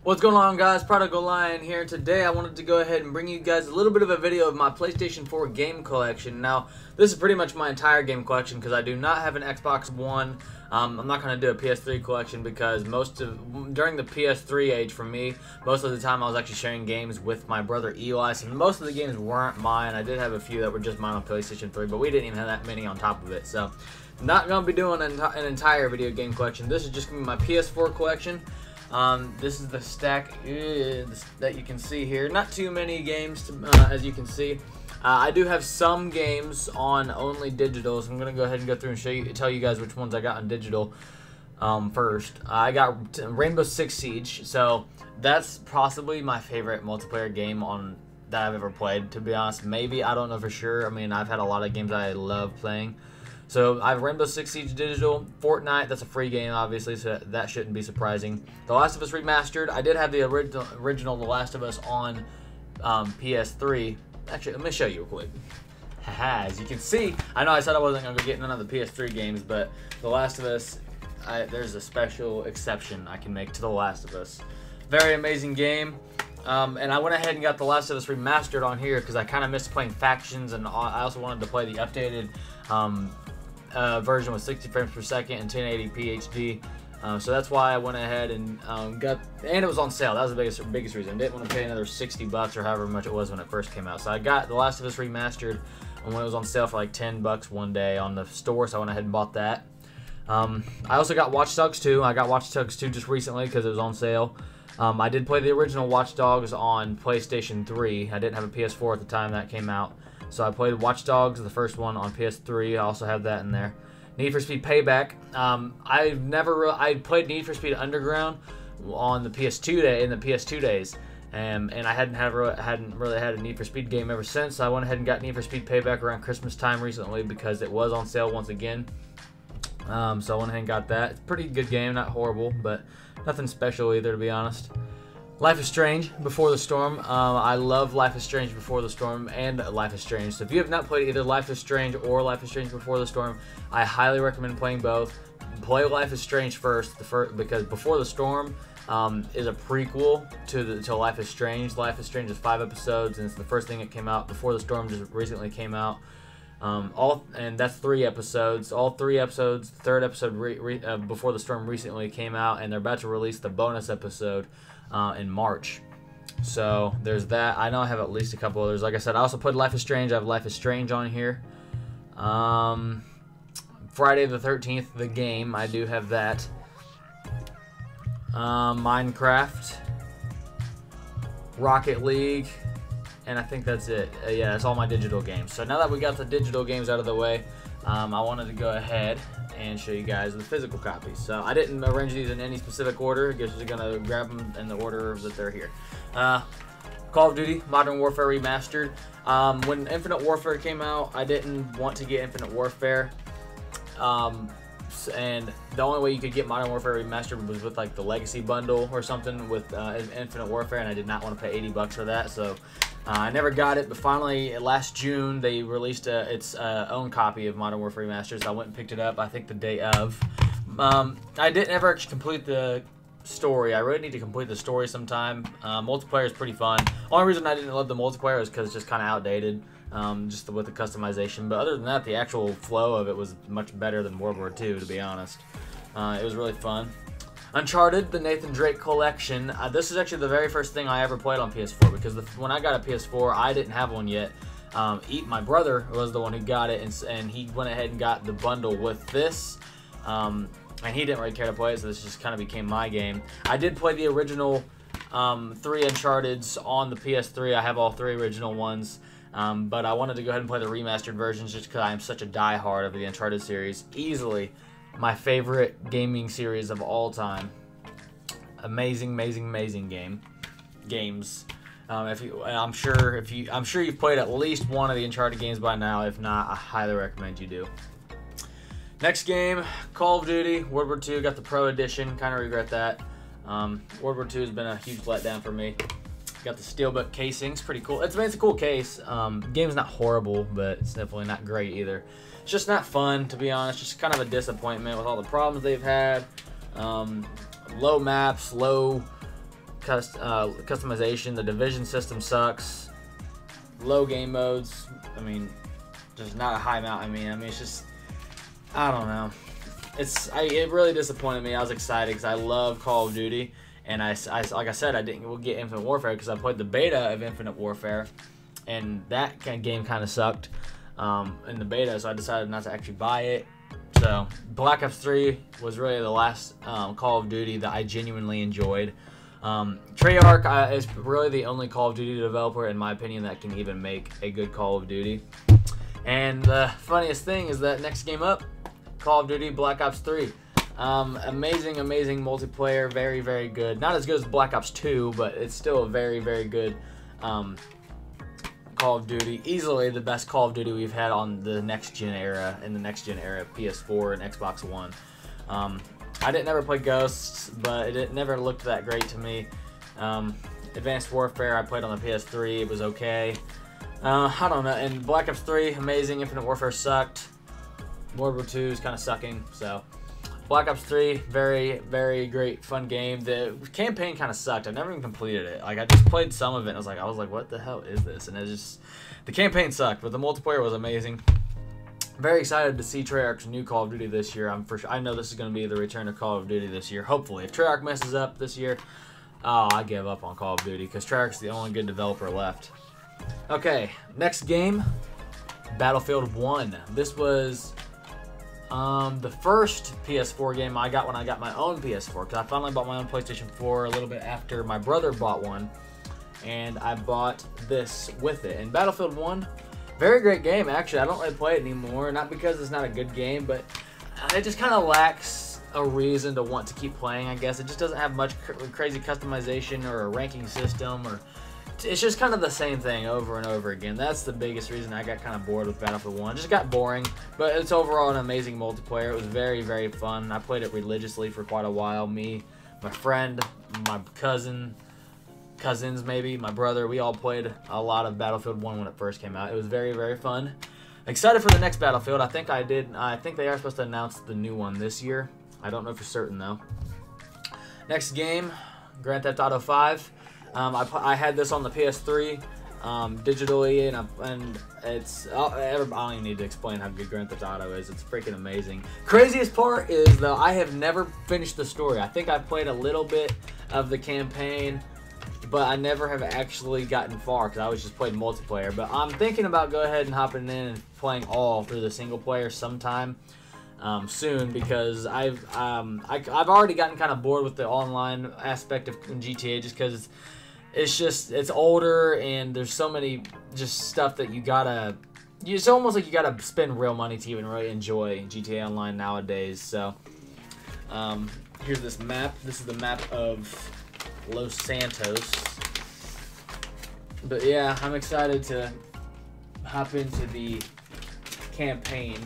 What's going on, guys? Prodigal Lion here. Today I wanted to go ahead and bring you guys a little bit of a video of my PlayStation 4 game collection. Now, this is pretty much my entire game collection because I do not have an Xbox One. I'm not going to do a PS3 collection because during the PS3 age for me, most of the time I was actually sharing games with my brother Eli, so most of the games weren't mine. I did have a few that were just mine on PlayStation 3, but we didn't even have that many on top of it. So, not going to be doing an entire video game collection. This is just going to be my PS4 collection. This is the stack that you can see here. Not too many games, as you can see. I do have some games on only digital, so I'm going to go ahead and go through and tell you guys which ones I got on digital first. I got Rainbow Six Siege, so that's possibly my favorite multiplayer game that I've ever played, to be honest. Maybe, I don't know for sure. I mean, I've had a lot of games I love playing. So I have Rainbow Six Siege Digital, Fortnite, that's a free game obviously, so that shouldn't be surprising. The Last of Us Remastered, I did have the original The Last of Us on PS3. Actually, let me show you real quick. As you can see, I know I said I wasn't going to get none of the PS3 games, but The Last of Us, there's a special exception I can make to The Last of Us. Very amazing game. And I went ahead and got The Last of Us Remastered on here because I kind of missed playing Factions, and I also wanted to play the updated version with 60 frames per second and 1080p HD. So that's why I went ahead and and it was on sale. That was the biggest reason. I didn't want to pay another 60 bucks or however much it was when it first came out. So I got The Last of Us Remastered when it was on sale for like 10 bucks one day on the store, so I went ahead and bought that. I also got Watch Dogs 2. I got Watch Dogs 2 just recently because it was on sale. I did play the original Watch Dogs on PlayStation 3. I didn't have a PS4 at the time that came out. So I played Watch Dogs, the first one, on PS3. I also have that in there. Need for Speed Payback. I played Need for Speed Underground on the PS2 days, and I hadn't really had a Need for Speed game ever since. So I went ahead and got Need for Speed Payback around Christmas time recently because it was on sale once again. So I went ahead and got that. It's a pretty good game, not horrible, but nothing special either, to be honest. Life is Strange Before the Storm. I love Life is Strange Before the Storm and Life is Strange. So if you have not played either Life is Strange or Life is Strange Before the Storm, I highly recommend playing both. Play Life is Strange first, because Before the Storm is a prequel to Life is Strange. Life is Strange is 5 episodes, and it's the first thing that came out. Before the Storm just recently came out. And that's 3 episodes. All 3 episodes. The 3rd episode Before the Storm recently came out, and they're about to release the bonus episode in March. So there's that. I know I have at least a couple others. Like I said, I also put Life is Strange. I have Life is Strange on here. Friday the 13th, the game. I do have that. Minecraft, Rocket League, and I think that's it. Yeah, that's all my digital games. So now that we got the digital games out of the way, I wanted to go ahead and show you guys the physical copies. So I didn't arrange these in any specific order. I guess you're gonna grab them in the order that they're here. Call of Duty Modern Warfare Remastered. When Infinite Warfare came out, I didn't want to get Infinite Warfare. And the only way you could get Modern Warfare Remastered was with like the Legacy bundle or something with Infinite Warfare, and I did not want to pay 80 bucks for that. So I never got it, but finally last June they released its own copy of Modern Warfare Remastered. So I went and picked it up, I think the day of. I didn't ever actually complete the story. I really need to complete the story sometime. Multiplayer is pretty fun. Only reason I didn't love the multiplayer is because it's just kind of outdated, just with the customization. But other than that, the actual flow of it was much better than World War II, to be honest. It was really fun. Uncharted, the Nathan Drake collection. This is actually the very first thing I ever played on PS4 because when I got a PS4, I didn't have one yet. My brother was the one who got it, and he went ahead and got the bundle with this. And he didn't really care to play it, so this just kind of became my game. I did play the original 3 Uncharteds on the PS3. I have all 3 original ones. But I wanted to go ahead and play the remastered versions just because I am such a diehard of the Uncharted series. Easily my favorite gaming series of all time. Amazing, amazing, amazing games. I'm sure you've played at least one of the Uncharted games by now. If not, I highly recommend you do. Next game, Call of Duty World War II. Got the Pro Edition. Kind of regret that. World War II has been a huge letdown for me. Got the steelbook casing. It's pretty cool. It's a cool case. Game's not horrible, but it's definitely not great either. It's just not fun, to be honest. Just kind of a disappointment with all the problems they've had. Low maps, low customization. The division system sucks. Low game modes. I mean, just not a high amount. I mean, it's just, I don't know. It really disappointed me. I was excited because I love Call of Duty, and I like I said, I didn't get Infinite Warfare because I played the beta of Infinite Warfare, and that game kind of sucked in the beta, so I decided not to actually buy it. So Black Ops 3 was really the last Call of Duty that I genuinely enjoyed. Treyarch is really the only Call of Duty developer, in my opinion, that can even make a good Call of Duty. And the funniest thing is that next game up, Call of Duty Black Ops 3. Amazing multiplayer, very, very good. Not as good as Black Ops 2, but it's still a very, very good Call of Duty. Easily the best Call of Duty we've had on the next-gen era, PS4 and Xbox One. I didn't ever play Ghosts, but it never looked that great to me. Advanced Warfare I played on the PS3, it was okay. I don't know, and Black Ops 3, amazing. Infinite Warfare sucked. World War 2 is kind of sucking, so Black Ops 3, very, very great, fun game. The campaign kind of sucked. I never even completed it. Like, I just played some of it, and I was like, what the hell is this? And it just, the campaign sucked, but the multiplayer was amazing. Very excited to see Treyarch's new Call of Duty this year. I know this is going to be the return of Call of Duty this year, hopefully. If Treyarch messes up this year, I give up on Call of Duty, because Treyarch's the only good developer left. Okay, next game, Battlefield 1. This was the first PS4 game I got when I got my own PS4, because I finally bought my own PlayStation 4 a little bit after my brother bought one, and I bought this with it. And Battlefield 1, very great game, actually. I don't really play it anymore, not because it's not a good game, but it just kind of lacks a reason to want to keep playing, I guess. It just doesn't have much crazy customization or a ranking system, or it's just kind of the same thing over and over again. That's the biggest reason I got kind of bored with Battlefield 1. It just got boring, but it's overall an amazing multiplayer. It was very, very fun. I played it religiously for quite a while. Me, my friend, my cousins maybe, my brother, we all played a lot of Battlefield 1 when it first came out. It was very, very fun. Excited for the next Battlefield. I think they are supposed to announce the new one this year. I don't know for certain though. Next game, Grand Theft Auto 5. I had this on the PS3 digitally, and it's I don't even need to explain how good Grand Theft Auto is. It's freaking amazing. Craziest part is, though, I have never finished the story. I think I played a little bit of the campaign, but I never have actually gotten far because I was just playing multiplayer. But I'm thinking about go ahead and hopping in and playing all through the single player sometime soon, because I've already gotten kind of bored with the online aspect of GTA, just because it's older and there's so many just stuff that it's almost like you gotta spend real money to even really enjoy GTA Online nowadays. So here's this map. This is the map of Los Santos. But yeah, I'm excited to hop into the campaign.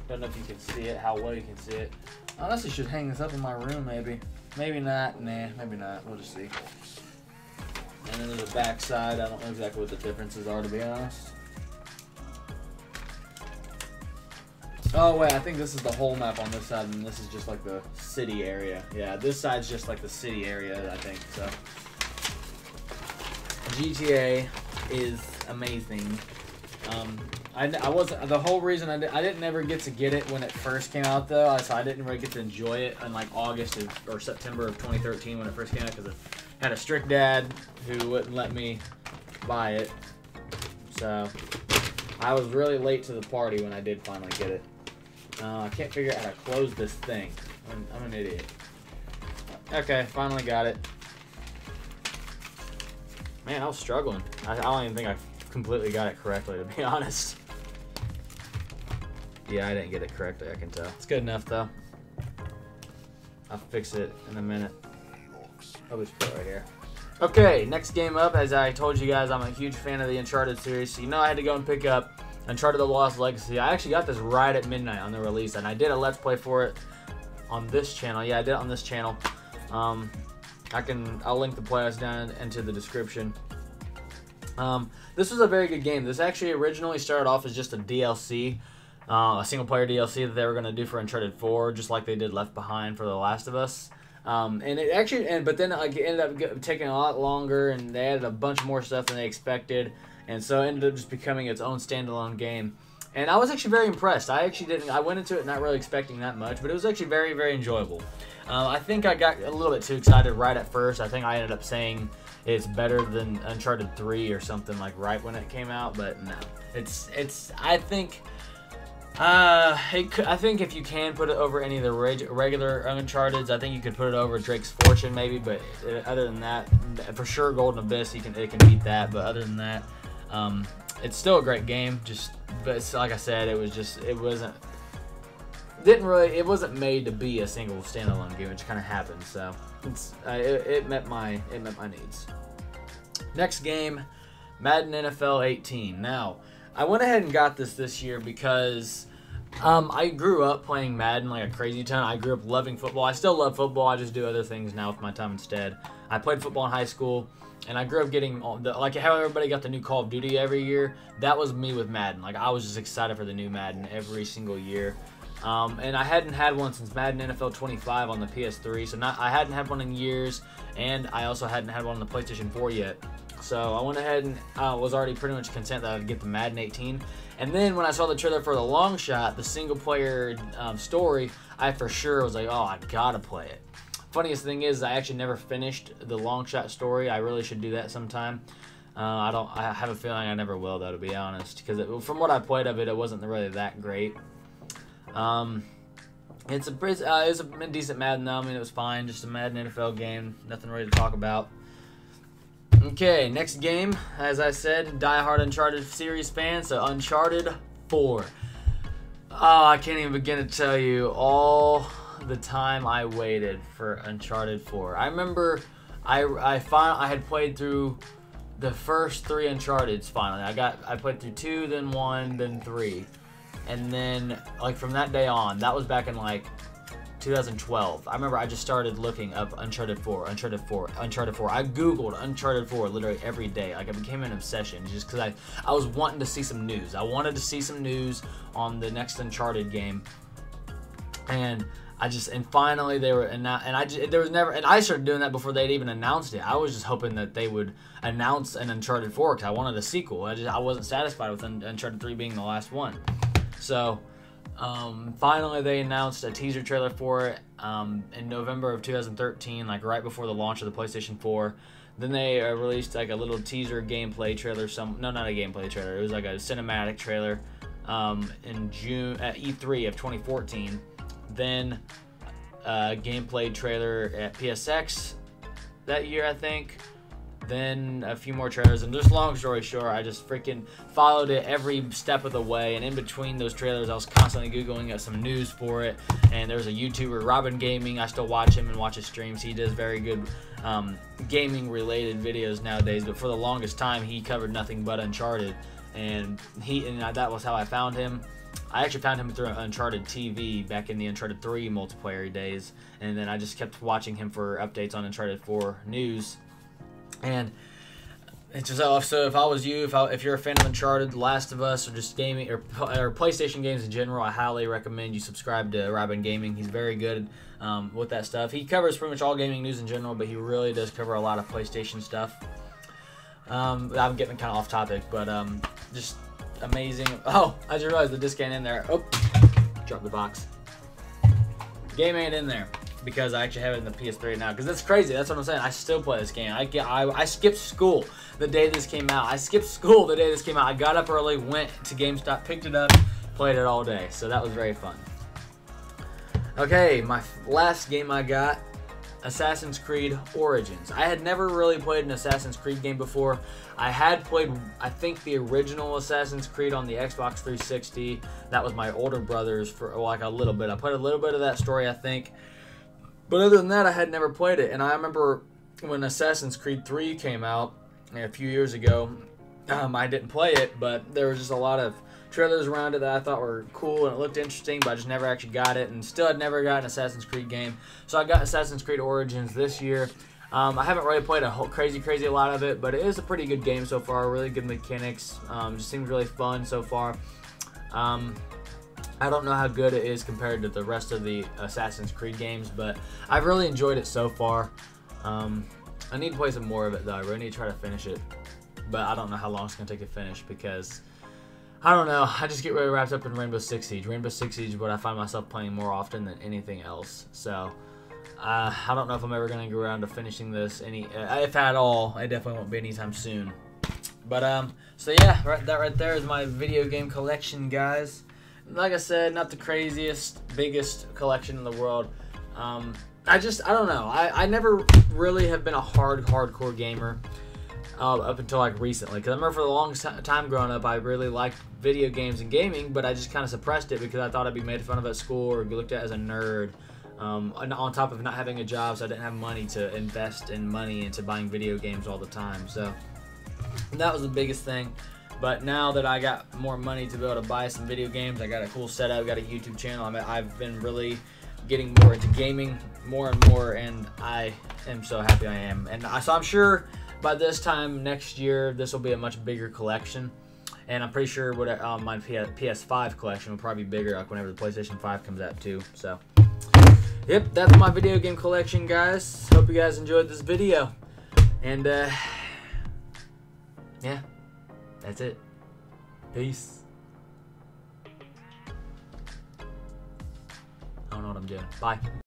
Don't know if you can see it, how well you can see it. I honestly should hang this up in my room, maybe. Maybe not. Nah, maybe not. We'll just see. And then there's a back side. I don't know exactly what the differences are, to be honest. Oh, wait, I think this is the whole map on this side, and this is just like the city area. Yeah, this side's just like the city area, I think, so. GTA is amazing. The whole reason I didn't ever get to get it when it first came out, though, so I didn't really get to enjoy it in like August or September of 2013 when it first came out, because I had a strict dad who wouldn't let me buy it. So I was really late to the party when I did finally get it. I can't figure out how to close this thing. I'm an idiot. Okay, finally got it. Man, I was struggling. I don't even think I completely got it correctly, to be honest. Yeah, I didn't get it correctly, I can tell. It's good enough, though. I'll fix it in a minute. I'll just put it right here. Okay, next game up. As I told you guys, I'm a huge fan of the Uncharted series, so you know I had to go and pick up Uncharted The Lost Legacy. I actually got this right at midnight on the release, and I did a Let's Play for it on this channel. Yeah, I did it on this channel. I'll link the playlist down into the description. This was a very good game. This actually originally started off as just a DLC, a single-player DLC that they were going to do for Uncharted 4, just like they did Left Behind for The Last of Us. And it actually, but then like it ended up taking a lot longer, and they added a bunch more stuff than they expected, and so it ended up just becoming its own standalone game. And I was actually very impressed. I went into it not really expecting that much, but it was actually very, very enjoyable. I think I got a little bit too excited right at first. I think I ended up saying it's better than Uncharted 3 or something like right when it came out, but no. I think if you can put it over any of the regular Uncharted's, I think you could put it over Drake's Fortune maybe, but other than that, for sure Golden Abyss, it can beat that, but other than that, it's still a great game. But it's, like I said, it wasn't made to be a single standalone game. It just kind of happened, so it met my needs. Next game, Madden NFL 18. Now, I went ahead and got this year because I grew up playing Madden like a crazy ton. I grew up loving football. I still love football. I just do other things now with my time instead. I played football in high school. And I grew up getting, like how everybody got the new Call of Duty every year, that was me with Madden. Like, I was just excited for the new Madden every single year. And I hadn't had one since Madden NFL 25 on the PS3, so I hadn't had one in years, and I also hadn't had one on the PlayStation 4 yet. So I went ahead and was already pretty much content that I'd get the Madden 18. And then when I saw the trailer for the long shot, the single-player story, I for sure was like, oh, I gotta play it. Funniest thing is, I actually never finished the long shot story. I really should do that sometime. I have a feeling I never will, though, to be honest, because from what I played of it, it wasn't really that great. It's a decent Madden, though. I mean, it was fine, just a Madden NFL game, nothing really to talk about. Okay, next game, as I said, die-hard Uncharted series fan, so Uncharted 4. Oh, I can't even begin to tell you all the time I waited for Uncharted 4. I remember I had played through the first 3 Uncharted's finally. I played through 2, then 1, then 3. And then like from that day on, that was back in like 2012. I remember I just started looking up Uncharted 4, Uncharted 4, Uncharted 4. I googled Uncharted 4 literally every day. Like, it became an obsession just because I was wanting to see some news. I wanted to see some news on the next Uncharted game. And finally they were, I started doing that before they'd even announced it. I was just hoping that they would announce an Uncharted 4 because I wanted a sequel. I wasn't satisfied with Uncharted 3 being the last one. So, finally they announced a teaser trailer for it in November of 2013, like right before the launch of the PlayStation 4. Then they released like a little teaser gameplay trailer. No, not a gameplay trailer. It was like a cinematic trailer in June at E3 of 2014. Then a gameplay trailer at PSX that year, I think. Then a few more trailers, and just long story short, I just freaking followed it every step of the way. And in between those trailers, I was constantly Googling some news for it. And there's a YouTuber, Robin Gaming. I still watch him and watch his streams. He does very good gaming related videos nowadays, but for the longest time he covered nothing but Uncharted, and that was how I found him. I actually found him through Uncharted TV back in the Uncharted 3 multiplayer days, and then I just kept watching him for updates on Uncharted 4 news. And it's just so if I was you, if you're a fan of Uncharted, The Last of Us, or just gaming or PlayStation games in general, I highly recommend you subscribe to Robin Gaming. He's very good with that stuff. He covers pretty much all gaming news in general, but he really does cover a lot of PlayStation stuff. I'm getting kind of off topic, but just amazing. Oh, I just realized the disc ain't in there. Oh, dropped the box. Game ain't in there because I actually have it in the PS3 now. Because that's crazy. That's what I'm saying. I still play this game. I skipped school the day this came out. I got up early, went to GameStop, picked it up, played it all day. So that was very fun. Okay, my last game I got, Assassin's Creed Origins. I had never really played an Assassin's Creed game before. I had played, I think, the original Assassin's Creed on the Xbox 360. That was my older brother's for like a little bit. I played a little bit of that story, I think. But other than that, I had never played it. And I remember when Assassin's Creed 3 came out a few years ago, I didn't play it, but there was just a lot of trailers around it that I thought were cool and it looked interesting, but I just never actually got it, and still had never got an Assassin's Creed game. So I got Assassin's Creed Origins this year. I haven't really played a whole crazy a lot of it, but it is a pretty good game so far. Really good mechanics. Just seems really fun so far. I don't know how good it is compared to the rest of the Assassin's Creed games, but I've really enjoyed it so far. I need to play some more of it though. I really need to try to finish it, but I don't know how long it's gonna take to finish because I don't know. I just get really wrapped up in Rainbow Six Siege. Rainbow Six Siege is what I find myself playing more often than anything else. So I don't know if I'm ever gonna go around to finishing this if at all. It definitely won't be anytime soon. But so yeah, that right there is my video game collection, guys. Like I said, not the craziest, biggest collection in the world. I don't know. I never really have been a hardcore gamer up until like recently. Because I remember for the longest time growing up, I really liked video games and gaming, but I just kind of suppressed it because I thought I'd be made fun of at school or be looked at as a nerd. And on top of not having a job, so I didn't have money to invest in money into buying video games all the time. So that was the biggest thing. But now that I got more money to be able to buy some video games, I got a cool setup, got a YouTube channel. I've been really getting more into gaming more and more, and I am so happy I am. And so I'm sure by this time next year, this will be a much bigger collection. And I'm pretty sure my PS5 collection will probably be bigger like whenever the PlayStation 5 comes out too. So, yep, that's my video game collection, guys. Hope you guys enjoyed this video. And, yeah. That's it. Peace. I don't know what I'm doing. Bye.